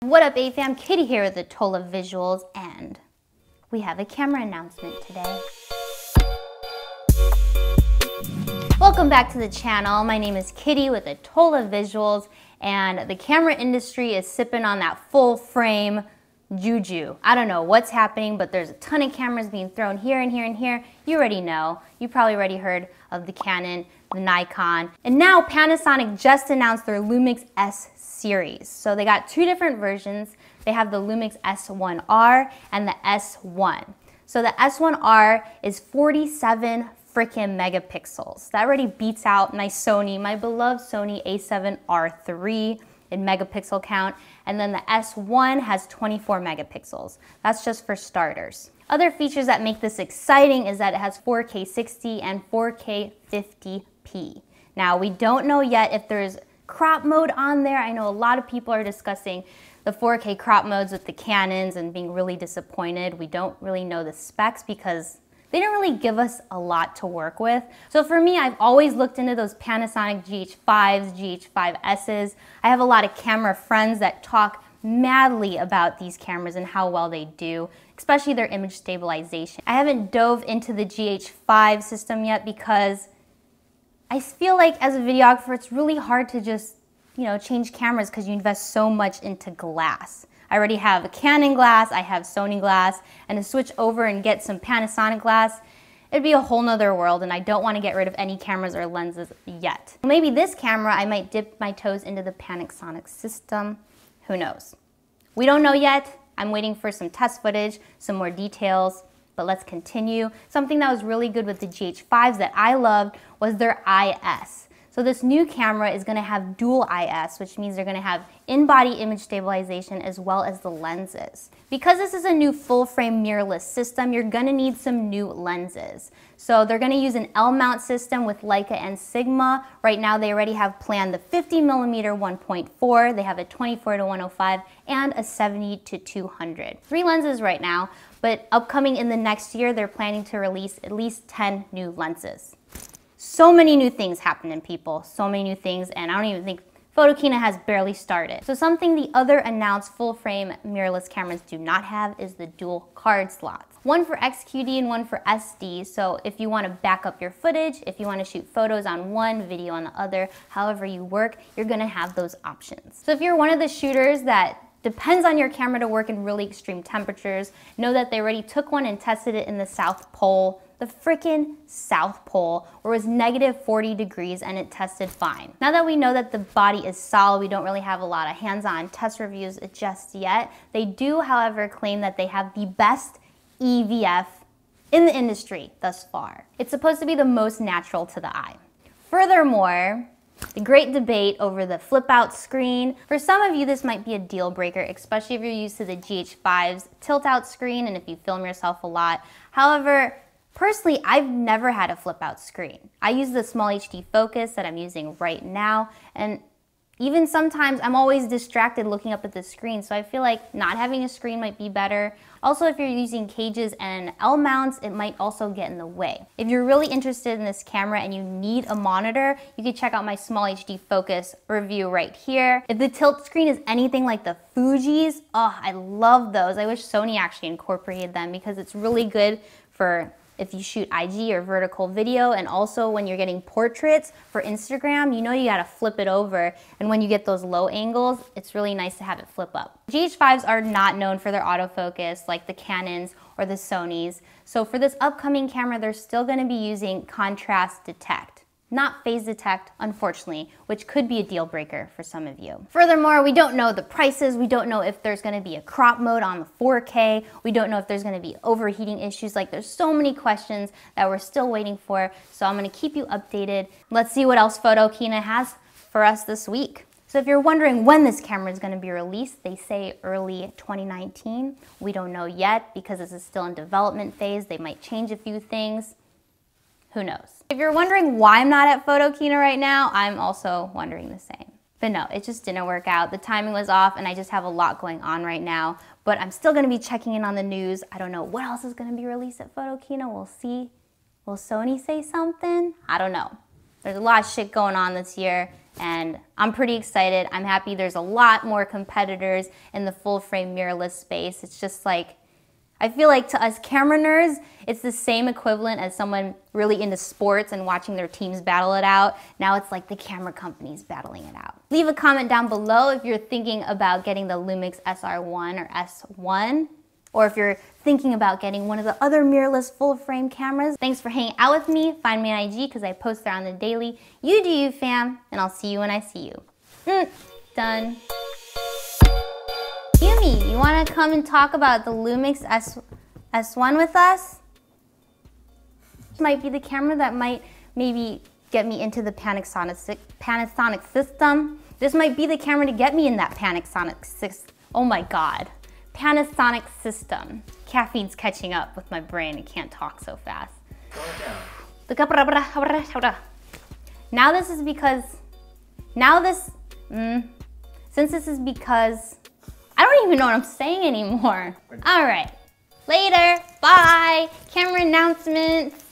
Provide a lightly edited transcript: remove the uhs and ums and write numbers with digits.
What up, AFAM? Kitty here with atolavisuals, and we have a camera announcement today. Welcome back to the channel. My name is Kitty with atolavisuals, and the camera industry is sipping on that full frame juju. I don't know what's happening, but there's a ton of cameras being thrown here and here and here. You already know. You probably already heard of the Canon, the Nikon, and now Panasonic just announced their Lumix S Series. So they got two different versions. They have the Lumix S1R and the S1. So the S1R is 47 freaking megapixels. That already beats out my Sony, my beloved Sony A7R III in megapixel count. And then the S1 has 24 megapixels. That's just for starters. Other features that make this exciting is that it has 4K 60 and 4K 50p. Now, we don't know yet if there's crop mode on there. I know a lot of people are discussing the 4K crop modes with the Canons and being really disappointed. We don't really know the specs because they don't really give us a lot to work with. So for me, I've always looked into those Panasonic GH5s, GH5Ss. I have a lot of camera friends that talk madly about these cameras and how well they do, especially their image stabilization. I haven't dove into the GH5 system yet because I feel like as a videographer, it's really hard to just, change cameras because you invest so much into glass. I already have a Canon glass, I have Sony glass, and to switch over and get some Panasonic glass, it'd be a whole nother world, and I don't want to get rid of any cameras or lenses yet. Maybe this camera, I might dip my toes into the Panasonic system. Who knows? We don't know yet. I'm waiting for some test footage, some more details, but let's continue. Something that was really good with the GH5s that I loved was their IS. So this new camera is going to have dual IS, which means they're going to have in-body image stabilization as well as the lenses. Because this is a new full-frame mirrorless system, you're going to need some new lenses. So they're going to use an L-mount system with Leica and Sigma. Right now they already have planned the 50mm 1.4, they have a 24-105, and a 70-200. 3 lenses right now, but upcoming in the next year, they're planning to release at least 10 new lenses. So many new things happening, people. So many new things, and I don't even think Photokina has barely started. So something the other announced full-frame mirrorless cameras do not have is the dual card slots. One for XQD and one for SD, so if you want to back up your footage, if you want to shoot photos on one, video on the other, however you work, you're going to have those options. So if you're one of the shooters that depends on your camera to work in really extreme temperatures, know that they already took one and tested it in the South Pole. The frickin' South Pole, where it was negative 40 degrees and it tested fine. Now that we know that the body is solid, we don't really have a lot of hands-on test reviews just yet. They do, however, claim that they have the best EVF in the industry thus far. It's supposed to be the most natural to the eye. Furthermore, the great debate over the flip-out screen. For some of you, this might be a deal breaker, especially if you're used to the GH5's tilt-out screen and if you film yourself a lot. However, personally, I've never had a flip-out screen. I use the small HD focus that I'm using right now, and even sometimes I'm always distracted looking up at the screen, so I feel like not having a screen might be better. Also, if you're using cages and L mounts, it might also get in the way. If you're really interested in this camera and you need a monitor, you can check out my small HD focus review right here. If the tilt screen is anything like the Fuji's, oh, I love those. I wish Sony actually incorporated them because it's really good for if you shoot IG or vertical video, and also when you're getting portraits for Instagram, you gotta flip it over, and when you get those low angles, it's really nice to have it flip up. GH5s are not known for their autofocus like the Canons or the Sonys, so for this upcoming camera, they're still gonna be using contrast detect, not phase detect, unfortunately, which could be a deal breaker for some of you. Furthermore, we don't know the prices. We don't know if there's going to be a crop mode on the 4K. We don't know if there's going to be overheating issues. Like, there's so many questions that we're still waiting for. So I'm going to keep you updated. Let's see what else Photokina has for us this week. So if you're wondering when this camera is going to be released, they say early 2019. We don't know yet because this is still in development phase. They might change a few things. Who knows? If you're wondering why I'm not at Photokina right now, I'm also wondering the same. But no, it just didn't work out. The timing was off and I just have a lot going on right now. But I'm still gonna be checking in on the news. I don't know what else is gonna be released at Photokina. We'll see. Will Sony say something? I don't know. There's a lot of shit going on this year, and I'm pretty excited. I'm happy there's a lot more competitors in the full frame mirrorless space. It's just like, I feel like to us camera nerds, it's the same equivalent as someone really into sports and watching their teams battle it out. Now it's like the camera companies battling it out. Leave a comment down below if you're thinking about getting the Lumix SR1 or S1, or if you're thinking about getting one of the other mirrorless full frame cameras. Thanks for hanging out with me. Find me on IG because I post there on the daily. You do you, fam, and I'll see you when I see you. Done. Yumi, you want to come and talk about the Lumix S1 with us? This might be the camera that might maybe get me into the Panasonic system. This might be the camera to get me in that Panasonic system. Oh my God. Panasonic system. Caffeine's catching up with my brain. I can't talk so fast. Now this is because, since this is because, I don't even know what I'm saying anymore. All right, later, bye. Camera announcements.